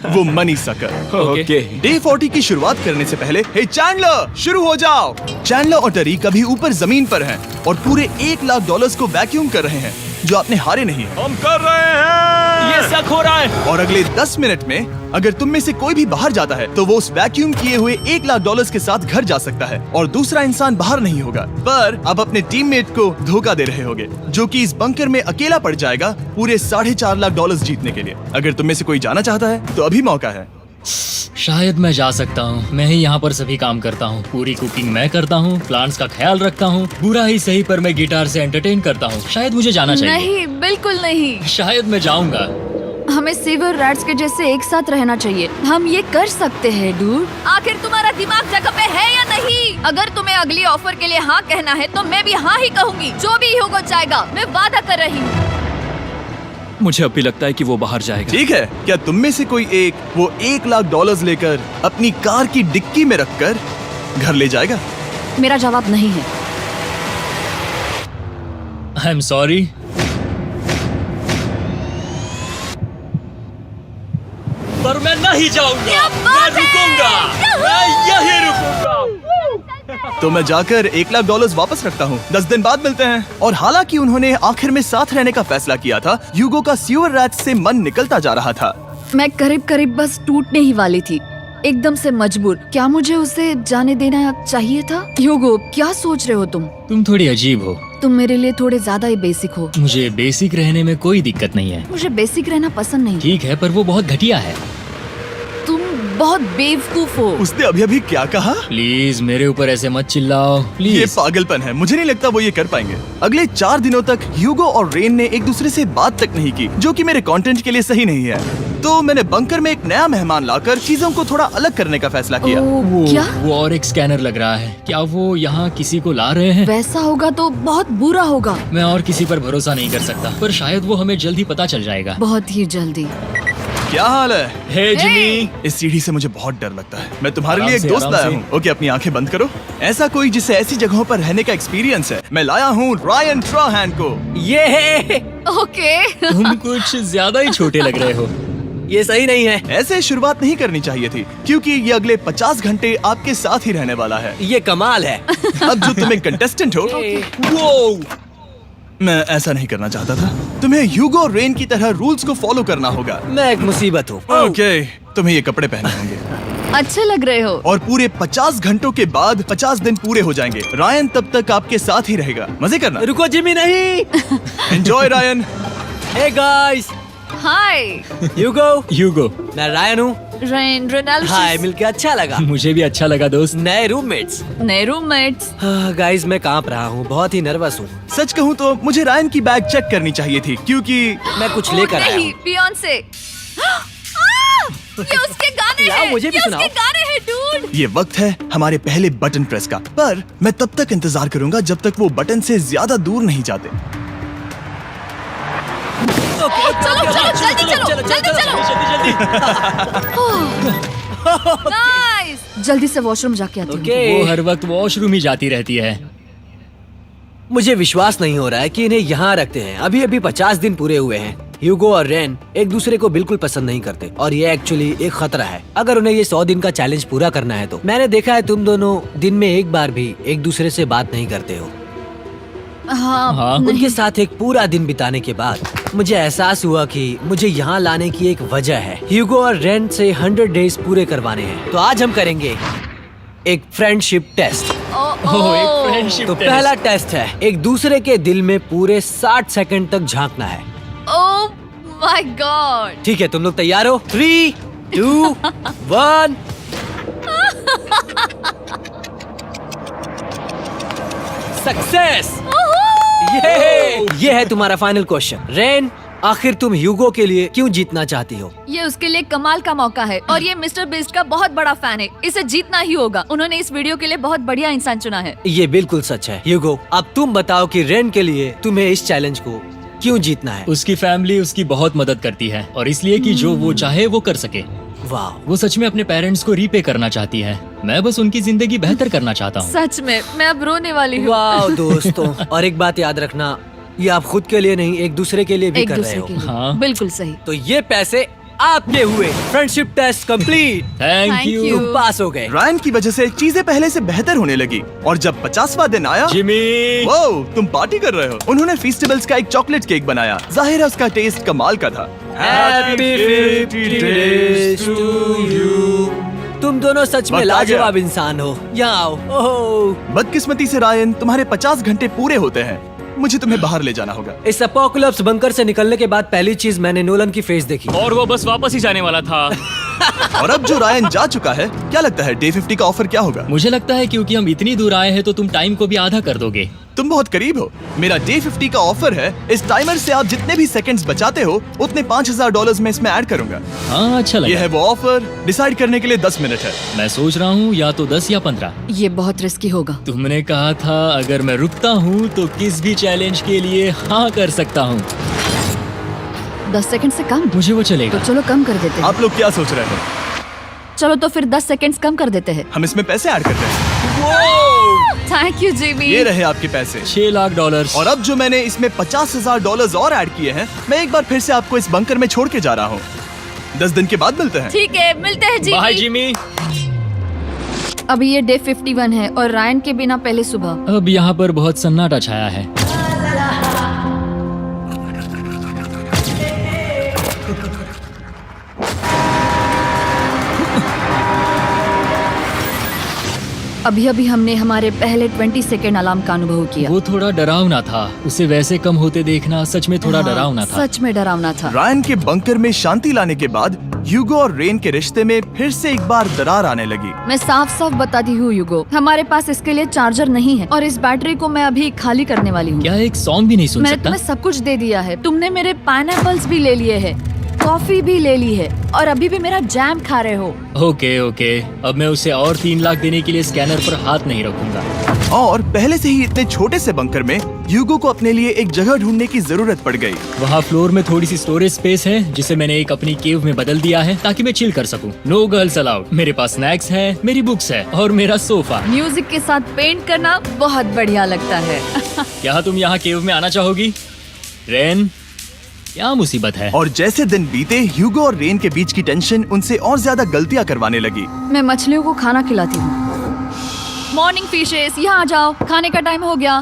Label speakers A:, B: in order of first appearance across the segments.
A: वो money sucker.
B: Okay.
A: Day 40 की शुरुआत करने से पहले, हे चैंडलर, शुरू हो जाओ। चैंडलर और टरीक अभी ऊपर जमीन पर हैं और पूरे $1,00,000 को वैक्यूम कर रहे हैं जो आपने हारे नहीं है।
B: हम कर रहे हैं। ये शक हो रहा है।
A: और अगले 10 मिनट में अगर तुम में से कोई भी बाहर जाता है तो वो उस वैक्यूम किए हुए $1,00,000 के साथ घर जा सकता है और दूसरा इंसान बाहर नहीं होगा। पर आप अपने टीममेट को धोखा दे रहे होगे जो कि इस बंकर में अकेला पड़ जाएगा पूरे $4.5 लाख जीतने के लिए। अगर तुम में से कोई जाना चाहता है तो अभी मौका है।
C: शायद मैं जा सकता हूँ। मैं ही यहाँ पर सभी काम करता हूँ। पूरी कुकिंग मैं करता हूँ, प्लांट्स का ख्याल रखता हूँ। बुरा ही सही पर मैं गिटार से एंटरटेन करता हूँ। शायद मुझे जाना चाहिए।
D: नहीं, बिल्कुल नहीं।
C: शायद मैं जाऊँगा।
D: हमें सीवर रैट्स के जैसे एक साथ रहना चाहिए। हम ये कर सकते हैं डूड। आखिर तुम्हारा दिमाग जगह पे है या नहीं? अगर तुम्हें अगली ऑफर के लिए हाँ कहना है तो मैं भी हाँ ही कहूँगी। जो भी होगा जाएगा, मैं वादा कर रही हूँ।
B: मुझे अब भी लगता है कि वो बाहर जाएगा।
A: ठीक है, क्या तुम में से कोई एक वो $1,00,000 लेकर अपनी कार की डिक्की में रखकर घर ले जाएगा?
D: मेरा जवाब नहीं है।
C: I am sorry. पर मैं नहीं जाऊंगा। मैं रुकूंगा। मैं यही रुकूंगा।
A: तो मैं जाकर $1,00,000 वापस रखता हूँ। 10 दिन बाद मिलते हैं। और हालांकि उन्होंने आखिर में साथ रहने का फैसला किया था, ह्यूगो का सीवर रैट्स से मन निकलता जा रहा था।
D: मैं करीब करीब बस टूटने ही वाली थी, एकदम से मजबूर। क्या मुझे उसे जाने देना चाहिए था? ह्यूगो, क्या सोच रहे हो तुम?
C: तुम थोड़ी अजीब हो।
D: तुम मेरे लिए थोड़े ज्यादा ही बेसिक हो।
C: मुझे बेसिक रहने में कोई दिक्कत नहीं है।
D: मुझे बेसिक रहना पसंद नहीं।
C: ठीक है, पर वो बहुत घटिया है।
D: तुम बहुत बेवकूफ हो।
A: उसने अभी अभी क्या कहा?
C: प्लीज मेरे ऊपर ऐसे मत चिल्लाओ
A: ये
C: प्लीज।
A: पागलपन है। मुझे नहीं लगता वो ये कर पाएंगे। अगले 4 दिनों तक ह्यूगो और रेन ने एक दूसरे से बात तक नहीं की, जो कि मेरे कंटेंट के लिए सही नहीं है। तो मैंने बंकर में एक नया मेहमान लाकर चीजों को थोड़ा अलग करने का फैसला किया।
D: क्या?
C: वो और एक स्कैनर लग रहा है। क्या वो यहाँ किसी को ला रहे हैं?
D: वैसा होगा तो बहुत बुरा होगा।
C: मैं और किसी पर भरोसा नहीं कर सकता, पर शायद वो हमें जल्द ही पता चल जाएगा।
D: बहुत ही जल्दी।
A: क्या हाल है?
C: हे जिमी।
A: इस सीढ़ी से मुझे बहुत डर लगता है। मैं तुम्हारे लिए एक
C: आराम से,
A: दोस्त
C: आराम
A: लाया
C: से।
A: हूँ। ओके, अपनी आंखें बंद करो। ऐसा कोई जिसे ऐसी जगहों पर रहने का एक्सपीरियंस है। मैं लाया हूँ रायन ट्राहैन को।
B: ये है।
D: ओके।
C: तुम कुछ ज्यादा ही छोटे लग रहे हो।
B: ये सही नहीं है।
A: ऐसे शुरुआत नहीं करनी चाहिए थी, क्योंकि ये अगले 50 घंटे आपके साथ ही रहने वाला है।
B: ये कमाल है।
A: अब जो तुम एक कंटेस्टेंट हो,
B: वो
A: मैं ऐसा नहीं करना चाहता था। तुम्हें ह्यूगो और रेन की तरह रूल्स को फॉलो करना होगा।
B: मैं एक मुसीबत हूँ।
A: ओके, तुम्हें ये कपड़े पहने होंगे।
D: अच्छे लग रहे हो।
A: और पूरे 50 घंटों के बाद 50 दिन पूरे हो जाएंगे। रायन तब तक आपके साथ ही रहेगा। मजे करना।
B: रुको जिमी, नहीं।
A: Enjoy Ryan.
B: Hey guys.
D: Hi
C: Hugo.
B: मैं रायन हूँ।
D: Rain Reynold.
B: हाय, मिलके अच्छा लगा।
C: मुझे भी अच्छा लगा दोस्त।
B: नए रूममेट्स।
D: नए रूममेट्स।
B: गाइस, मैं कांप रहा हूँ, बहुत ही नर्वस हूँ।
A: सच कहूँ तो मुझे रायन की बैग चेक करनी चाहिए थी, क्योंकि
B: मैं कुछ लेकर आया
D: नहीं,
B: हूँ।
D: बियॉन्से। ये उसके गाने
B: लाओ,
D: हैं।
B: मुझे भी
D: ये
B: सुनाओ।
D: उसके गाने हैं डूड।
A: ये वक्त है हमारे पहले बटन प्रेस का। पर मैं तब तक इंतजार करूंगा जब तक वो बटन से ज्यादा दूर नहीं जाते।
D: चलो, जल्दी नाइस। जल्दी से वॉशरूम जाके आती हूँ।
C: वो हर वक्त वॉशरूम ही जाती रहती है।
B: मुझे विश्वास नहीं हो रहा है कि इन्हें यहाँ रखते हैं। अभी अभी 50 दिन पूरे हुए हैं। ह्यूगो और रेन एक दूसरे को बिल्कुल पसंद नहीं करते और ये एक्चुअली एक खतरा है। अगर उन्हें ये 100 दिन का चैलेंज पूरा करना है तो। मैंने देखा है तुम दोनों दिन में एक बार भी एक दूसरे से बात नहीं करते हो।
D: हाँ,
B: उनके साथ एक पूरा दिन बिताने के बाद मुझे एहसास हुआ कि मुझे यहाँ लाने की एक वजह है। ह्यूगो और रेन से 100 डेज पूरे करवाने हैं। तो आज हम करेंगे एक फ्रेंडशिप टेस्ट।
C: एक फ्रेंडशिप
B: तो पहला टेस्ट है, एक दूसरे के दिल में पूरे 60 सेकंड तक झांकना है।
D: ओह माय गॉड।
B: ठीक है, तुम लोग तैयार हो? 3, 2, 1। सक्सेस। ये है तुम्हारा फाइनल क्वेश्चन। रेन, आखिर तुम ह्यूगो के लिए क्यों जीतना चाहती हो?
D: ये उसके लिए कमाल का मौका है और ये मिस्टर बीस्ट का बहुत बड़ा फैन है। इसे जीतना ही होगा। उन्होंने इस वीडियो के लिए बहुत बढ़िया इंसान चुना है।
B: ये बिल्कुल सच है। ह्यूगो, अब तुम बताओ कि रेन के लिए तुम्हें इस चैलेंज को क्यों जीतना है?
C: उसकी फैमिली उसकी बहुत मदद करती है और इसलिए कि जो वो चाहे वो कर सके।
B: वाह,
C: वो सच में अपने पेरेंट्स को रीपे करना चाहती है। मैं बस उनकी जिंदगी बेहतर करना चाहता हूँ।
D: सच में मैं अब रोने वाली हूँ।
B: वाह दोस्तों। और एक बात याद रखना, ये आप खुद के लिए नहीं, एक दूसरे के लिए भी
D: एक
B: कर रहे
D: दूसरे
B: हो।
D: के लिए।
C: हाँ।
D: बिल्कुल सही।
B: तो ये पैसे आपके हुए friendship test complete.
C: Thank
D: Thank
C: you
D: you.
B: तुम पास हो गए।
A: रायन की वजह से चीजें पहले से बेहतर होने लगी और जब 50वां दिन आया,
C: जिमी।
A: वो तुम पार्टी कर रहे हो। उन्होंने फेस्टिवल्स का एक चॉकलेट केक बनाया। जाहिर है उसका टेस्ट कमाल का था।
B: Happy 50 days to you। तुम दोनों सच में
A: वक्त आ गया।
B: लाजवाब इंसान हो। यहाँ आओ। ओह,
A: बदकिस्मती से रायन, तुम्हारे 50 घंटे पूरे होते हैं। मुझे तुम्हें बाहर ले जाना होगा।
B: इस अपोकलिप्स बंकर से निकलने के बाद पहली चीज मैंने नोलन की फेस देखी।
C: और वो बस वापस ही जाने वाला था।
A: और अब जो रायन जा चुका है, क्या लगता है डे 50 का ऑफर क्या होगा?
C: मुझे लगता है क्योंकि हम इतनी दूर आए हैं तो तुम टाइम को भी आधा कर दोगे।
A: तुम बहुत करीब हो। मेरा डे 50 का ऑफर है, इस टाइमर से आप जितने भी सेकंड्स बचाते हो उतने $5000 में इसमें ऐड करूंगा।
C: हाँ, अच्छा
A: ये
C: लगा।
A: है वो ऑफर। डिसाइड करने के लिए 10 मिनट है।
C: मैं सोच रहा हूँ या तो 10 या 15।
D: ये बहुत रिस्की होगा।
C: तुमने कहा था अगर मैं रुकता हूँ तो किस भी चैलेंज के लिए हाँ कर सकता हूँ।
D: 10 सेकंड से कम?
C: मुझे वो
D: तो
C: चलेगा।
D: चलो कम कर देते हैं।
A: आप लोग क्या सोच रहे हो?
D: चलो तो फिर 10 सेकंड्स कम कर देते हैं।
A: हम इसमें पैसे ऐड करते हैं।
D: Thank you Jimmy.
A: ये रहे आपके पैसे।
C: $6 लाख।
A: और अब जो मैंने इसमें $50,000 और ऐड किए हैं, मैं एक बार फिर से आपको इस बंकर में छोड़ के जा रहा हूँ। 10 दिन के बाद मिलते हैं।
D: ठीक है, मिलते हैं
C: बाय
D: जिमी।
C: जिमी।
D: अभी ये डे 51 है और रायन के बिना पहले सुबह।
C: अब यहाँ पर बहुत सन्नाटा छाया है।
D: अभी अभी हमने हमारे पहले 20 सेकेंड अलार्म का अनुभव किया।
C: वो थोड़ा डरावना था। उसे वैसे कम होते देखना सच में थोड़ा
D: हाँ,
C: डरावना था।
D: सच में डरावना था।
A: रायन के बंकर में शांति लाने के बाद ह्यूगो और रेन के रिश्ते में फिर से एक बार दरार आने लगी।
D: मैं साफ साफ बताती हूँ यूगो, हमारे पास इसके लिए चार्जर नहीं है और इस बैटरी को मैं अभी खाली करने वाली हूँ।
C: क्या एक सॉन्ग भी नहीं सुन
D: मैंने
C: सकता?
D: तुम्हें सब कुछ दे दिया है। तुमने मेरे पाइनएप्पल्स भी ले लिए हैं, कॉफी भी ले ली है और अभी भी मेरा जैम खा रहे हो।
C: ओके ओके, अब मैं उसे और 3 लाख देने के लिए स्कैनर पर हाथ नहीं रखूंगा।
A: और पहले से ही इतने छोटे से बंकर में ह्यूगो को अपने लिए एक जगह ढूंढने की जरूरत पड़ गई।
C: वहाँ फ्लोर में थोड़ी सी स्टोरेज स्पेस है जिसे मैंने एक अपनी केव में बदल दिया है ताकि मैं चिल कर सकूं। No girls allowed. मेरे पास स्नैक्स है, मेरी बुक्स है और मेरा सोफा।
D: म्यूजिक के साथ पेंट करना बहुत बढ़िया लगता है।
C: क्या तुम यहाँ केव में आना चाहोगी? रेन, क्या मुसीबत है?
A: और जैसे दिन बीते, ह्यूगो और रेन के बीच की टेंशन उनसे और ज्यादा गलतियां करवाने लगी।
D: मैं मछलियों को खाना खिलाती हूँ। मॉर्निंग फिशेस, यहाँ आ जाओ, खाने का टाइम हो गया।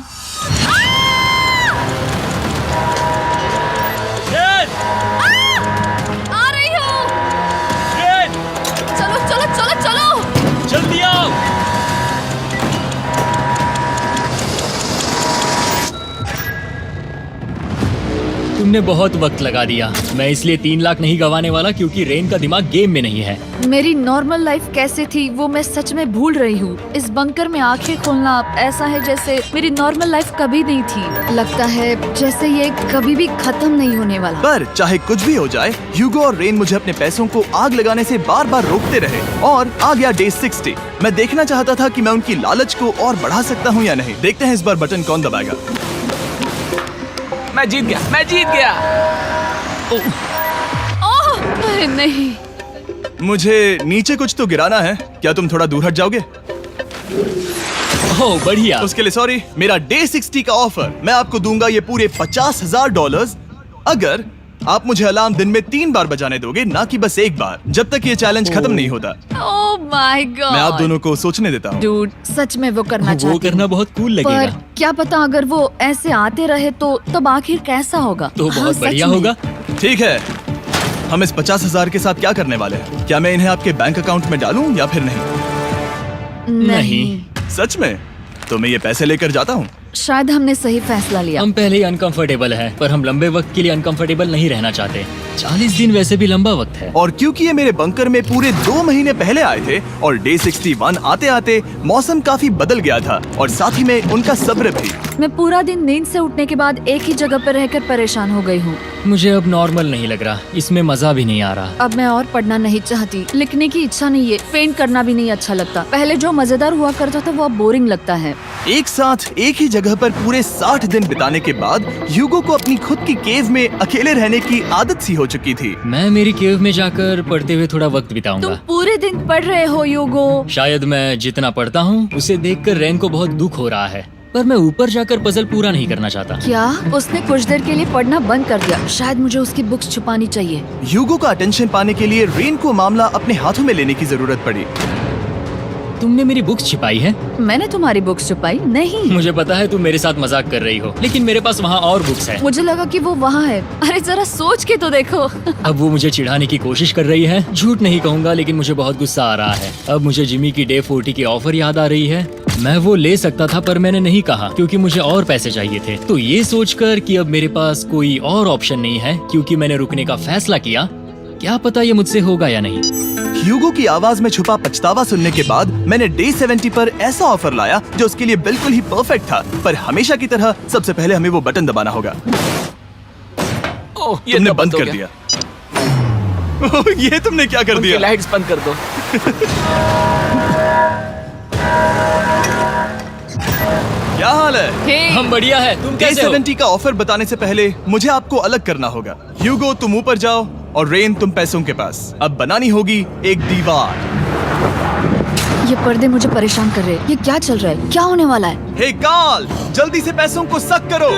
D: आ रही हूँ। चलो चलो चलो चलो।
C: जल्दी आओ। तुमने बहुत वक्त लगा दिया। मैं इसलिए 3 लाख नहीं गंवाने वाला क्योंकि रेन का दिमाग गेम में नहीं है।
D: मेरी नॉर्मल लाइफ कैसे थी वो मैं सच में भूल रही हूँ। इस बंकर में आंखें खोलना ऐसा है जैसे मेरी नॉर्मल लाइफ कभी नहीं थी। लगता है जैसे ये कभी भी खत्म नहीं होने वाला।
A: पर चाहे कुछ भी हो जाए, ह्यूगो और रेन मुझे अपने पैसों को आग लगाने से बार बार रोकते रहे। और आ गया डे 60। मैं देखना चाहता था कि मैं उनकी लालच को और बढ़ा सकता हूँ या नहीं। देखते हैं इस बार बटन कौन दबाएगा।
B: मैं जीत गया।
D: ओह अरे नहीं।
A: मुझे नीचे कुछ तो गिराना है। क्या तुम थोड़ा दूर हट जाओगे?
C: ओह बढ़िया।
A: उसके लिए सॉरी। मेरा डे 60 का ऑफर, मैं आपको दूंगा ये पूरे $50,000 अगर आप मुझे अलार्म दिन में 3 बार बजाने दोगे, ना कि बस एक बार, जब तक ये चैलेंज खत्म नहीं होता।
D: ओह माय गॉड।
A: मैं आप दोनों को सोचने देता हूँ।
D: डूड, सच में वो करना
C: वो
D: चाहती
C: करना
D: हूँ।
C: बहुत कूल
D: पर
C: लगेगा।
D: क्या पता अगर वो ऐसे आते रहे तो तब आखिर कैसा होगा।
C: तो
D: हाँ,
C: बहुत
D: सच
C: बढ़िया
D: में।
C: होगा।
A: ठीक है, हम इस 50,000 के साथ क्या करने वाले हैं? क्या मैं इन्हें आपके बैंक अकाउंट में डालूं या फिर नहीं?
C: नहीं।
A: सच में? तो मैं ये पैसे लेकर जाता हूँ।
D: शायद हमने सही फैसला लिया।
C: हम पहले ही अनकंफर्टेबल हैं, पर हम लंबे वक्त के लिए अनकंफर्टेबल नहीं रहना चाहते। 40 दिन वैसे भी लंबा वक्त है।
A: और क्योंकि ये मेरे बंकर में पूरे 2 महीने पहले आए थे और डे 61 आते आते मौसम काफी बदल गया था और साथ ही में उनका सब्र भी।
D: मैं पूरा दिन नींद से उठने के बाद एक ही जगह पर रहकर परेशान हो गई हूँ।
C: मुझे अब नॉर्मल नहीं लग रहा, इसमें मजा भी नहीं आ रहा।
D: अब मैं और पढ़ना नहीं चाहती, लिखने की इच्छा नहीं है, पेंट करना भी नहीं अच्छा लगता। पहले जो मजेदार हुआ करता था वो अब बोरिंग लगता है।
A: एक साथ एक ही जगह पर पूरे 60 दिन बिताने के बाद ह्यूगो को अपनी खुद की केव में अकेले रहने की आदत सी हो चुकी थी।
C: मैं मेरी केव में जाकर पढ़ते हुए थोड़ा वक्त
D: तुम
C: बिताऊंगा।
D: पूरे दिन पढ़ रहे हो यूगो।
C: शायद मैं जितना पढ़ता हूँ उसे देखकर रेन को बहुत दुख हो रहा है, पर मैं ऊपर जाकर पजल पूरा नहीं करना चाहता।
D: क्या उसने कुछ देर के लिए पढ़ना बंद कर दिया? शायद मुझे उसकी बुक्स छुपानी चाहिए।
A: ह्यूगो का अटेंशन पाने के लिए रेन को मामला अपने हाथों में लेने की जरूरत पड़ी।
C: तुमने मेरी बुक्स छिपाई है?
D: मैंने तुम्हारी बुक्स छुपाई नहीं।
C: मुझे पता है तुम मेरे साथ मजाक कर रही हो, लेकिन मेरे पास वहाँ और बुक्स है।
D: मुझे लगा कि वो वहाँ है। अरे जरा सोच के तो देखो।
C: अब वो मुझे चिढ़ाने की कोशिश कर रही है। झूठ नहीं कहूँगा, लेकिन मुझे बहुत गुस्सा आ रहा है। अब मुझे जिमी की डे 40 की ऑफर याद आ रही है। मैं वो ले सकता था पर मैंने नहीं कहा क्योंकि मुझे और पैसे चाहिए थे। तो ये सोचकर कि अब मेरे पास कोई और ऑप्शन नहीं है क्योंकि मैंने रुकने का फैसला किया, क्या पता ये मुझसे होगा या नहीं।
A: ह्यूगो की आवाज में छुपा पछतावा सुनने के बाद मैंने डे 70 पर ऐसा ऑफर लाया जो उसके लिए बिल्कुल ही परफेक्ट था। पर हमेशा की तरह सबसे पहले हमें वो बटन दबाना होगा।
B: ओह, ये
A: तुमने
B: तो
A: बंद
B: हो
A: कर
B: गया।
A: दिया। ओह, ये तुमने क्या कर
B: उनकी
A: दिया?
B: लाइट्स बंद कर दो।
A: क्या हाल है?
D: हे,
C: हम बढ़िया है, तुम
A: डे
C: कैसे हो?
A: 70 का ऑफर बताने से पहले मुझे आपको अलग करना होगा। ह्यूगो तुम ऊपर जाओ और रेन तुम पैसों के पास। अब बनानी होगी एक दीवार।
D: ये पर्दे मुझे परेशान कर रहे हैं। ये क्या चल रहा है? क्या होने वाला है?
A: हे कार्ल, जल्दी से पैसों को सक करो।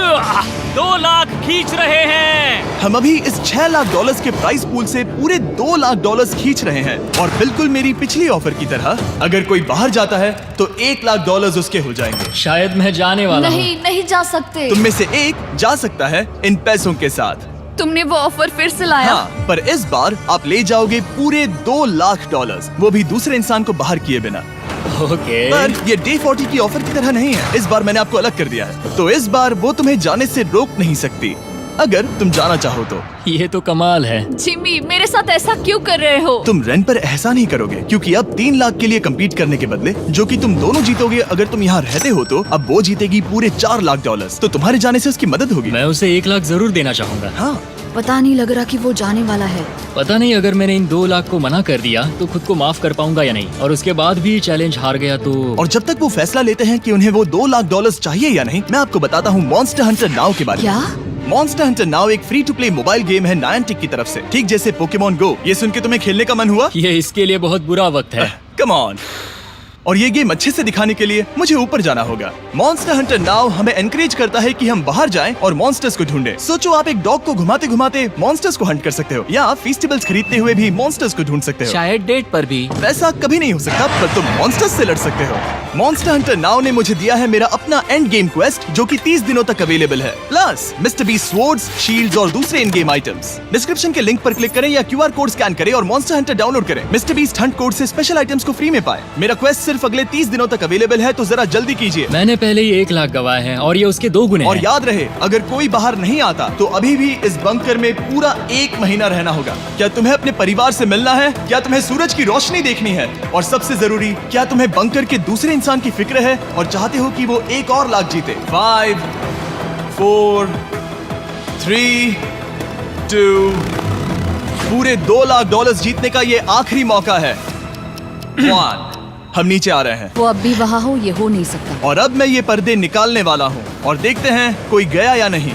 B: 2 लाख खींच रहे हैं।
A: हम अभी इस $6 लाख के प्राइस पूल से पूरे $2 लाख खींच रहे हैं और बिल्कुल मेरी पिछली ऑफर की तरह अगर कोई बाहर जाता है तो $1 लाख उसके हो जाएंगे।
C: शायद मैं जाने वाला हूँ।
D: नहीं जा सकते।
A: तुम में से एक जा सकता है इन पैसों के साथ।
D: तुमने वो ऑफर फिर से लाया?
A: हाँ, पर इस बार आप ले जाओगे पूरे $2 लाख, वो भी दूसरे इंसान को बाहर किए बिना।
C: ओके।
A: पर ये डे 40 की ऑफर की तरह नहीं है। इस बार मैंने आपको अलग कर दिया है, तो इस बार वो तुम्हें जाने से रोक नहीं सकती अगर तुम जाना चाहो तो।
C: ये तो कमाल है।
D: जिमी, मेरे साथ ऐसा क्यों कर रहे हो?
A: तुम रेन पर एहसान नहीं करोगे क्योंकि अब 3 लाख के लिए कम्पीट करने के बदले जो कि तुम दोनों जीतोगे अगर तुम यहाँ रहते हो, तो अब वो जीतेगी पूरे $4 लाख। तो तुम्हारे जाने से उसकी मदद होगी।
C: मैं उसे 1 लाख जरूर देना चाहूंगा।
A: हाँ,
D: पता नहीं लग रहा कि वो जाने वाला है।
C: पता नहीं अगर मैंने इन 2 लाख को मना कर दिया तो खुद को माफ कर पाऊंगा या नहीं, और उसके बाद भी चैलेंज हार गया तो।
A: और जब तक वो फैसला लेते हैं कि उन्हें वो $2 लाख चाहिए या नहीं, मैं आपको बताता हूँ मॉन्स्टर हंटर नाउ के बारे में।
D: क्या?
A: मॉन्स्टर हंटर नाउ एक free to play mobile game है नायंटिक की तरफ से, ठीक जैसे पोकेमॉन गो। ये सुन के तुम्हें खेलने का मन हुआ?
C: ये इसके लिए बहुत बुरा वक्त है।
A: Come on. और ये गेम अच्छे से दिखाने के लिए मुझे ऊपर जाना होगा। मॉन्स्टर हंटर नाउ हमें एनकरेज करता है कि हम बाहर जाएं और मॉन्स्टर्स को ढूंढें। सोचो, आप एक डॉग को घुमाते घुमाते मॉन्स्टर्स को हंट कर सकते हो, या फेस्टिवल्स खरीदते हुए भी मॉन्स्टर्स को ढूंढ सकते हो।
B: शायद डेट पर भी।
A: वैसा कभी नहीं हो सकता, पर तुम मॉन्स्टर्स से लड़ सकते हो। मॉन्स्टर हंटर नाउ ने मुझे दिया है मेरा अपना एंड गेम क्वेस्ट जो कि 30 दिनों तक अवेलेबल है, plus mister beast swords, shields और दूसरे इन गेम आइटम्स। डिस्क्रिप्शन के लिंक पर क्लिक करें या QR कोड स्कैन करें और मॉन्स्टर हंटर डाउनलोड करें। मिस्टर बीस्ट हंट कोड से स्पेशल आइटम्स को फ्री में पाएं। मेरा क्वेस्ट सिर्फ अगले 30 दिनों तक अवेलेबल है, तो जरा जल्दी कीजिए।
C: मैंने पहले ही 1 लाख गवाए हैं और ये उसके 2 गुने
A: और
C: हैं।
A: याद रहे, अगर कोई बाहर नहीं आता तो अभी भी इस बंकर में पूरा 1 महीना रहना होगा। क्या तुम्हें अपने परिवार से मिलना है? क्या तुम्हें सूरज की रोशनी देखनी है? और सबसे जरूरी, क्या तुम्हें बंकर के दूसरे इंसान की फिक्र है और चाहते हो कि वो $1 और लाख जीते? 5, 4, 3, 2, पूरे $2 लाख जीतने का ये आखिरी मौका है। 1, हम नीचे आ रहे हैं
D: वो अब भी वहाँ हो, ये हो नहीं सकता।
A: और अब मैं ये पर्दे निकालने वाला हूँ और देखते हैं कोई गया या नहीं।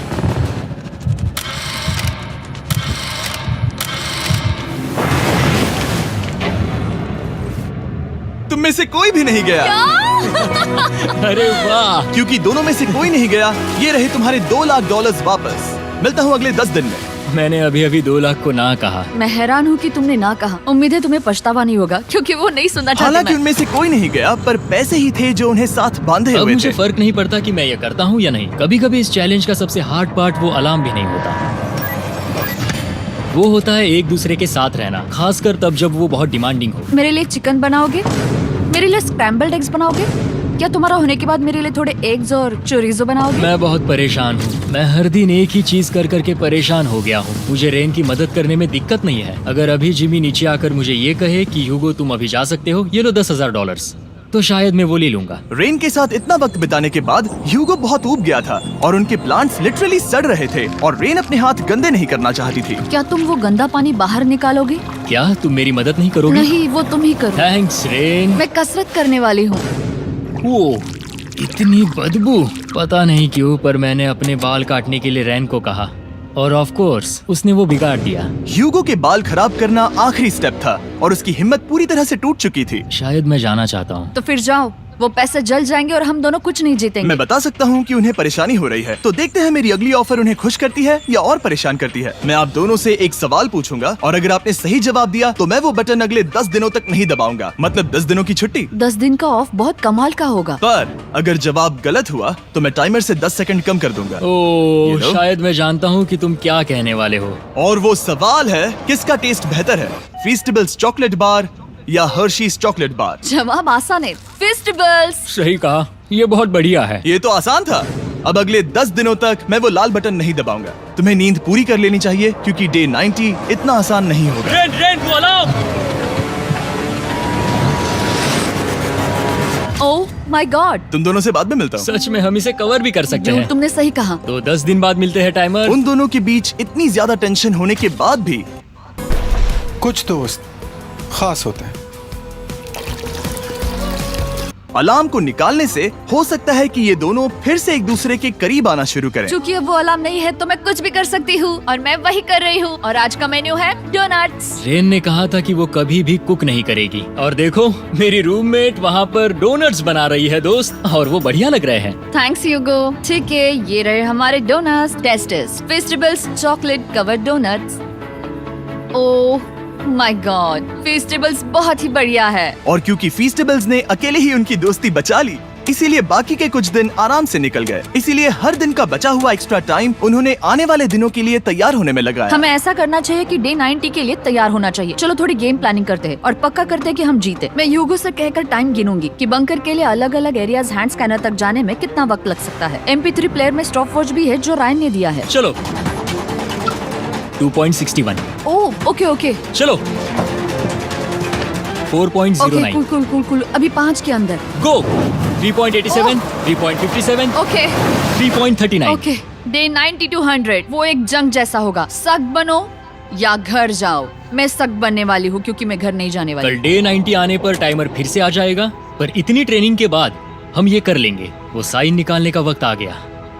A: तुम में से कोई भी नहीं गया।
C: अरे वाह।
A: क्योंकि दोनों में से कोई नहीं गया, ये रहे तुम्हारे $2 लाख वापस। मिलता हूँ अगले 10 दिन में।
C: मैंने अभी अभी 2 लाख को ना कहा।
D: मैं हैरान हूँ कि तुमने ना कहा। उम्मीद है तुम्हें पछतावा नहीं होगा क्योंकि वो नहीं सुनना चाहते।
A: हालांकि
D: मैं।
A: उनमें से कोई नहीं गया, पर पैसे ही थे जो उन्हें साथ बांधे
C: अब
A: हुए
C: मुझे
A: थे।
C: फर्क नहीं पड़ता कि मैं ये करता हूँ या नहीं। कभी कभी इस चैलेंज का सबसे हार्ड पार्ट वो अलार्म भी नहीं होता, वो होता है एक दूसरे के साथ रहना, खासकर तब जब वो बहुत डिमांडिंग हो।
D: मेरे लिए चिकन बनाओगे? मेरे लिए स्क्रैम्बल्ड एग्स बनाओगे? क्या तुम्हारा होने के बाद मेरे लिए थोड़े एग्स और चोरिजो बनाओगे?
C: मैं बहुत परेशान हूँ। मैं हर दिन एक ही चीज कर करके परेशान हो गया हूँ। मुझे रेन की मदद करने में दिक्कत नहीं है। अगर अभी जिमी नीचे आकर मुझे ये कहे कि ह्यूगो तुम अभी जा सकते हो, ये लो $10,000, तो शायद मैं वो ले लूंगा।
A: रेन के साथ इतना वक्त बिताने के बाद ह्यूगो बहुत ऊब गया था और उनके प्लांट्स लिटरली सड़ रहे थे और रेन अपने हाथ गंदे नहीं करना चाहती थी।
D: क्या तुम वो गंदा पानी बाहर निकालोगे?
C: क्या तुम मेरी मदद नहीं करोगी?
D: नहीं, वो तुम ही करो।
C: Thanks rain.
D: मैं कसरत करने वाली हूँ।
C: वो इतनी बदबू। पता नहीं क्यों, पर मैंने अपने बाल काटने के लिए रेन को कहा और ऑफ कोर्स उसने वो बिगाड़ दिया।
A: ह्यूगो के बाल खराब करना आखिरी स्टेप था और उसकी हिम्मत पूरी तरह से टूट चुकी थी।
C: शायद मैं जाना चाहता हूँ।
D: तो फिर जाओ, वो पैसे जल जाएंगे और हम दोनों कुछ नहीं जीतेंगे।
A: मैं बता सकता हूँ कि उन्हें परेशानी हो रही है, तो देखते हैं मेरी अगली ऑफर उन्हें खुश करती है या और परेशान करती है। मैं आप दोनों से एक सवाल पूछूंगा और अगर आपने सही जवाब दिया तो मैं वो बटन अगले 10 दिनों तक नहीं दबाऊंगा, मतलब 10 दिनों की छुट्टी।
D: 10 दिन का ऑफ बहुत कमाल का होगा।
A: पर अगर जवाब गलत हुआ तो मैं टाइमर से 10 सेकंड कम कर दूंगा।
C: ओह,
A: You know?
C: शायद मैं जानता हूँ कि तुम क्या कहने वाले हो।
A: और वो सवाल है, किसका टेस्ट बेहतर है, फीस्टेबल्स चॉकलेट बार या हर्शीज चॉकलेट बार?
D: जवाब आसान है, फेस्टिवल्स।
C: सही कहा, ये बहुत बढ़िया है।
A: ये तो आसान था। अब अगले 10 दिनों तक मैं वो लाल बटन नहीं दबाऊंगा। तुम्हें नींद पूरी कर लेनी चाहिए क्योंकि डे 90 इतना आसान नहीं होगा।
D: ओह माय गॉड,
A: तुम दोनों से बाद में मिलता हूँ।
C: सच में हम इसे कवर भी कर सकते हैं।
D: तुमने सही कहा।
C: तो 10 दिन बाद मिलते हैं टाइमर।
A: उन दोनों के बीच इतनी ज्यादा टेंशन होने के बाद भी
E: कुछ दोस्त खास होते हैं।
A: अलार्म को निकालने से हो सकता है कि ये दोनों फिर से एक दूसरे के करीब आना शुरू करें।
D: क्योंकि अब वो अलार्म नहीं है तो मैं कुछ भी कर सकती हूँ और मैं वही कर रही हूँ। और आज का मेन्यू है डोनट्स।
C: रेन ने कहा था कि वो कभी भी कुक नहीं करेगी और देखो मेरी रूममेट वहाँ पर डोनट्स बना रही है दोस्त, और वो बढ़िया लग रहे हैं।
D: Thanks Hugo. ठीक है, ये रहे हमारे doughnuts. Tasters festivals chocolate covered doughnuts. Oh my god, festivals बहुत ही बढ़िया है।
A: और क्योंकि फीस्टेबल्स ने अकेले ही उनकी दोस्ती बचा ली, इसीलिए बाकी के कुछ दिन आराम से निकल गए। इसीलिए हर दिन का बचा हुआ एक्स्ट्रा टाइम उन्होंने आने वाले दिनों के लिए तैयार होने में लगाया।
D: हमें ऐसा करना चाहिए कि डे 90 के लिए तैयार होना चाहिए। चलो थोड़ी गेम प्लानिंग करते हैं और पक्का करते हैं कि हम जीते। मैं यूगो से कहकर टाइम गिनूंगी कि बंकर के लिए अलग अलग एरियाज हैंड स्कैनर तक जाने में कितना वक्त लग सकता है। MP3 प्लेयर में स्टॉप वॉच भी है जो रायन ने दिया है।
C: चलो 2.61।
D: Oh okay okay
C: 4.09।
D: Cool cool cool cool. अभी 5 के अंदर।
C: गो 3.87, 3.57,
D: ओके
C: 3.39।
D: ओके। डे 90 to 100 वो एक जंग जैसा होगा। सख्त बनो या घर जाओ। मैं सख्त बनने वाली हूँ क्योंकि मैं घर नहीं जाने वाली।
C: कल डे 90 आने पर टाइमर फिर से आ जाएगा, पर इतनी ट्रेनिंग के बाद हम ये कर लेंगे। वो साइन निकालने का वक्त आ गया।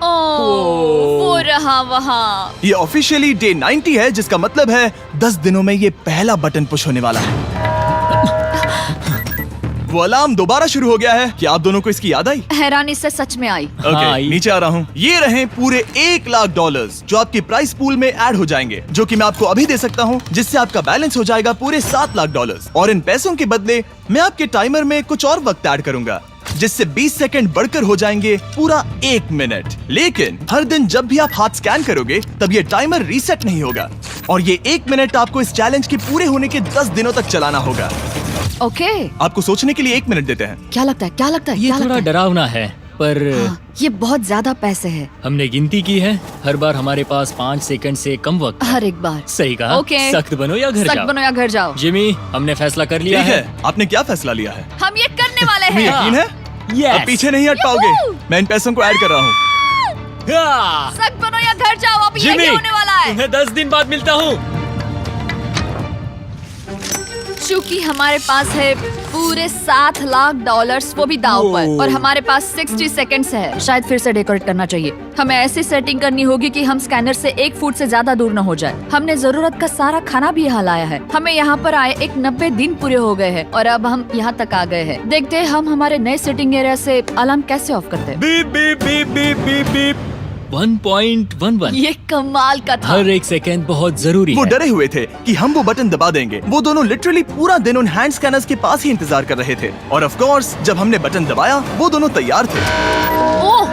D: वो रहा वहाँ।
A: ये ऑफिशियली डे 90 है, जिसका मतलब है 10 दिनों में ये पहला बटन पुश होने वाला है। वो अलार्म दोबारा शुरू हो गया है। क्या आप दोनों को इसकी याद आई?
D: हैरानी से सच में आई।
A: ओके, नीचे आ रहा हूँ। ये रहे पूरे $1,00,000 जो आपके प्राइस पूल में ऐड हो जाएंगे, जो कि मैं आपको अभी दे सकता हूँ, जिससे आपका बैलेंस हो जाएगा पूरे $7,00,000। और इन पैसों के बदले मैं आपके टाइमर में कुछ और वक्त ऐड करूंगा, जिससे 20 सेकंड बढ़कर हो जाएंगे पूरा 1 मिनट। लेकिन हर दिन जब भी आप हाथ स्कैन करोगे तब ये टाइमर रीसेट नहीं होगा, और ये 1 मिनट आपको इस चैलेंज के पूरे होने के 10 दिनों तक चलाना होगा।
D: ओके।
A: आपको सोचने के लिए 1 मिनट देते हैं।
D: क्या लगता है, क्या लगता है,
C: ये
D: क्या
C: थोड़ा
D: लगता है?
C: डरावना है, पर
D: हाँ, ये बहुत ज्यादा पैसे हैं।
C: हमने गिनती की है, हर बार हमारे पास 5 सेकंड से कम वक्त है।
D: हर एक बार।
C: सही कहा।
D: ओके।
C: सख्त बनो या घर
D: सख्त
C: जाओ।
D: बनो या घर जाओ।
C: जिमी, हमने फैसला कर लिया
A: ठीक
C: है।
A: है, आपने क्या फैसला लिया है?
D: हम ये करने वाले
A: तुम्हें
D: हैं।
A: यकीन है?
C: Yes.
A: अब पीछे नहीं हट पाओगे। मैं इन पैसों को ऐड कर रहा हूँ।
C: हाँ।
D: सख्त बनो या घर जाओ। अब
C: जिमी,
D: यही होने वाला है।
C: तुम्हें 10 दिन बाद मिलता हूँ।
D: चूंकि हमारे पास है पूरे $7,00,000 वो भी दाव पर, और हमारे पास 60 सेकंड्स है। शायद फिर से डेकोरेट करना चाहिए। हमें ऐसी सेटिंग करनी होगी कि हम स्कैनर से 1 फुट से ज्यादा दूर न हो जाए। हमने जरूरत का सारा खाना भी यहाँ लाया है। हमें यहाँ पर आए 90 दिन पूरे हो गए हैं और अब हम यहाँ तक आ गए हैं। देखते हैं हम हमारे नए सेटिंग एरिया से अलार्म कैसे ऑफ करते हैं।
C: Beep beep beep beep beep beep. 1.11।
D: ये कमाल का था।
C: हर एक सेकंड बहुत जरूरी
A: वो
C: है।
A: डरे हुए थे कि हम वो बटन दबा देंगे। वो दोनों लिटरली पूरा दिन उन हैंड स्कैनर्स के पास ही इंतजार कर रहे थे, और ऑफ कोर्स जब हमने बटन दबाया वो दोनों तैयार थे।
D: ओह,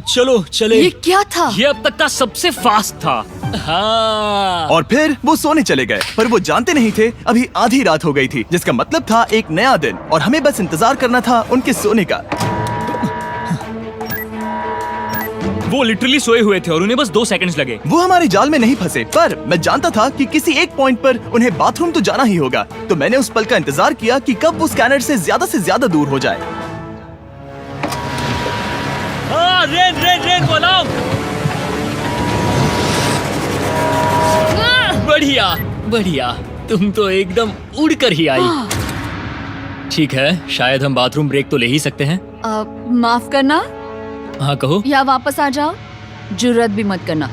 C: चलो चले।
D: ये क्या था?
C: ये अब तक का सबसे फास्ट था। हाँ।
A: और फिर वो सोने चले गए, पर वो जानते नहीं थे अभी आधी रात हो गई थी, जिसका मतलब था एक नया दिन, और हमें बस इंतजार करना था उनके सोने का।
F: वो लिटरली सोए हुए थे और उन्हें बस 2 सेकंड्स लगे।
A: वो हमारे जाल में नहीं फंसे, पर मैं जानता था कि किसी एक पॉइंट पर उन्हें बाथरूम तो जाना ही होगा, तो मैंने उस पल का इंतजार किया कि कब वो स्कैनर से ज्यादा दूर हो जाए।
C: हाँ, रेन रेन रेन बोलाओ। बढ़िया बढ़िया, तुम तो एकदम उड़कर ही आई। ठीक है, शायद हम बाथरूम ब्रेक तो ले ही सकते हैं।
D: माफ करना
C: हाँ कहो।
D: या वापस आ जाओ। जुर्रत भी मत करना।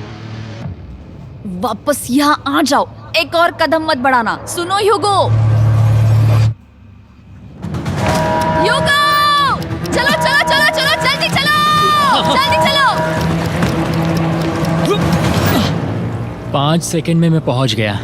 D: वापस यहाँ आ जाओ। एक और कदम मत बढ़ाना। सुनो ह्यूगो। ह्यूगो,
C: 5 सेकंड में मैं पहुंच गया,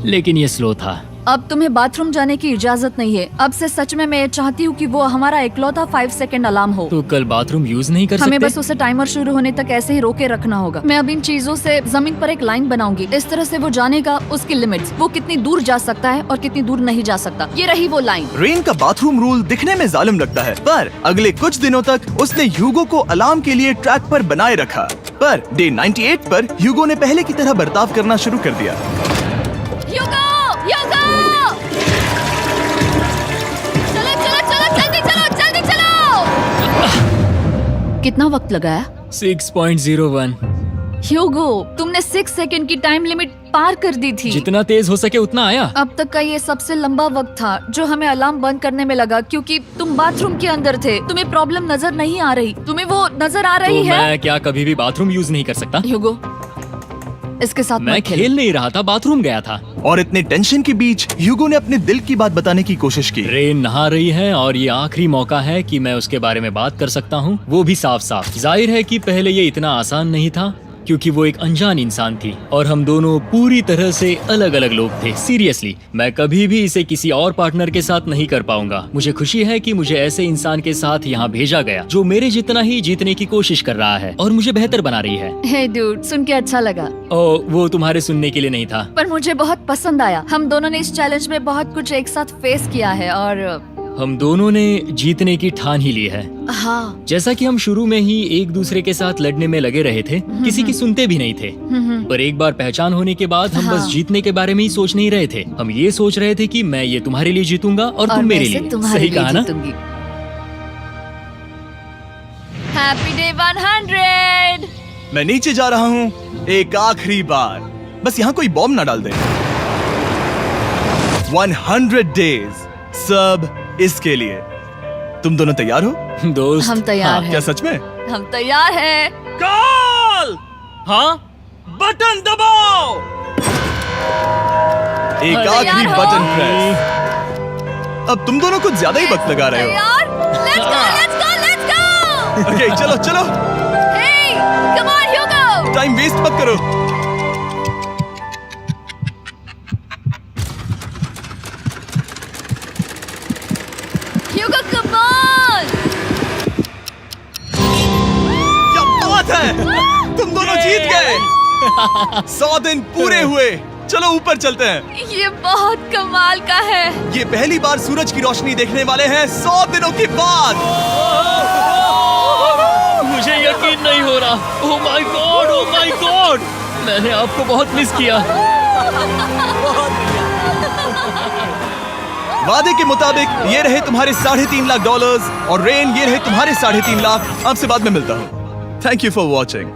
C: लेकिन ये स्लो था।
D: अब तुम्हें बाथरूम जाने की इजाजत नहीं है। अब से सच में मैं ये चाहती हूँ कि वो हमारा इकलौता 5 सेकंड अलार्म हो।
C: तो कल बाथरूम यूज नहीं कर
D: हमें
C: सकते?
D: बस उसे टाइमर शुरू होने तक ऐसे ही रोके रखना होगा। मैं अब इन चीजों से जमीन पर एक लाइन बनाऊंगी। इस तरह से वो जानेगा उसकी लिमिट्स, वो कितनी दूर जा सकता है और कितनी दूर नहीं जा सकता। ये रही वो लाइन।
A: रेन का बाथरूम रूल दिखने में जालिम लगता है, पर अगले कुछ दिनों तक उसने ह्यूगो को अलार्म के लिए ट्रैक पर बनाए रखा। पर डे 98 पर ह्यूगो ने पहले की तरह बर्ताव करना शुरू कर दिया।
D: ह्यूगो! ह्यूगो! चलो चलो चलो जल्दी चलो जल्दी चलो! कितना वक्त लगाया?
C: 6.01।
D: ह्यूगो, तुमने 6 सेकंड की टाइम लिमिट पार कर दी थी।
C: जितना तेज हो सके उतना आया।
D: अब तक का ये सबसे लंबा वक्त था जो हमें अलार्म बंद करने में लगा, क्योंकि तुम बाथरूम के अंदर थे। तुम्हें प्रॉब्लम नजर नहीं आ रही। तुम्हें वो नजर आ रही
C: तो
D: है?
C: मैं क्या कभी भी बाथरूम यूज नहीं कर सकता?
D: ह्यूगो, इसके साथ
C: मैं
D: मत खेलो।
C: खेल नहीं रहा था, बाथरूम गया था।
A: और इतने टेंशन के बीच ह्यूगो ने अपने दिल की बात बताने की कोशिश की।
C: रेन नहा रही है और ये आखिरी मौका है कि मैं उसके बारे में बात कर सकता हूँ, वो भी साफ साफ। जाहिर है कि पहले ये इतना आसान नहीं था, क्योंकि वो एक अनजान इंसान थी और हम दोनों पूरी तरह से अलग अलग लोग थे। सीरियसली, मैं कभी भी इसे किसी और पार्टनर के साथ नहीं कर पाऊंगा। मुझे खुशी है कि मुझे ऐसे इंसान के साथ यहाँ भेजा गया जो मेरे जितना ही जीतने की कोशिश कर रहा है और मुझे बेहतर बना रही है।
D: हे डूड, सुन के अच्छा लगा।
C: ओ, वो तुम्हारे सुनने के लिए नहीं था।
D: पर मुझे बहुत पसंद आया। हम दोनों ने इस चैलेंज में बहुत कुछ एक साथ फेस किया है और
C: हम दोनों ने जीतने की ठान ही ली है।
D: हाँ।
C: जैसा कि हम शुरू में ही एक दूसरे के साथ लड़ने में लगे रहे थे, किसी की सुनते भी नहीं थे। पर एक बार पहचान होने के बाद हम बस जीतने के बारे में ही सोच नहीं रहे थे। हम ये सोच रहे थे कि मैं ये तुम्हारे लिए जीतूंगा और तुम मेरे लिए। सही कहा ना?
D: Happy day 100।
A: मैं नीचे जा रहा हूँ एक आखिरी बार, बस यहाँ कोई बॉम्ब ना डाल दे। 100 डेज, सब इसके लिए। तुम दोनों तैयार हो?
C: दोस्त,
D: हम तैयार हैं।
A: क्या सच में?
D: हम तैयार हैं।
F: कॉल! हाँ? बटन दबाओ!
A: एक
C: अरे
A: आखिरी
D: यार हो।
A: Button press. अब तुम दोनों कुछ ज्यादा ही वक्त लगा रहे हो।
D: तैयार? Let's go, let's go, let's go!
A: Okay, चलो चलो,
D: Hey, come on, Hugo!
A: Time waste मत करो।
D: Hugo, come on!
A: क्या बात है, तुम दोनों जीत गए। 100 दिन पूरे हुए। चलो ऊपर चलते हैं।
D: ये बहुत कमाल का है।
A: ये पहली बार सूरज की रोशनी देखने वाले हैं 100 दिनों के बाद।
C: मुझे यकीन नहीं हो रहा। ओह my God, oh my God, मैंने आपको बहुत मिस किया।
A: वादे के मुताबिक ये रहे तुम्हारे $3.5 लाख और रेन ये रहे तुम्हारे 3.5 लाख। आपसे बाद में मिलता हूँ। Thank you for watching.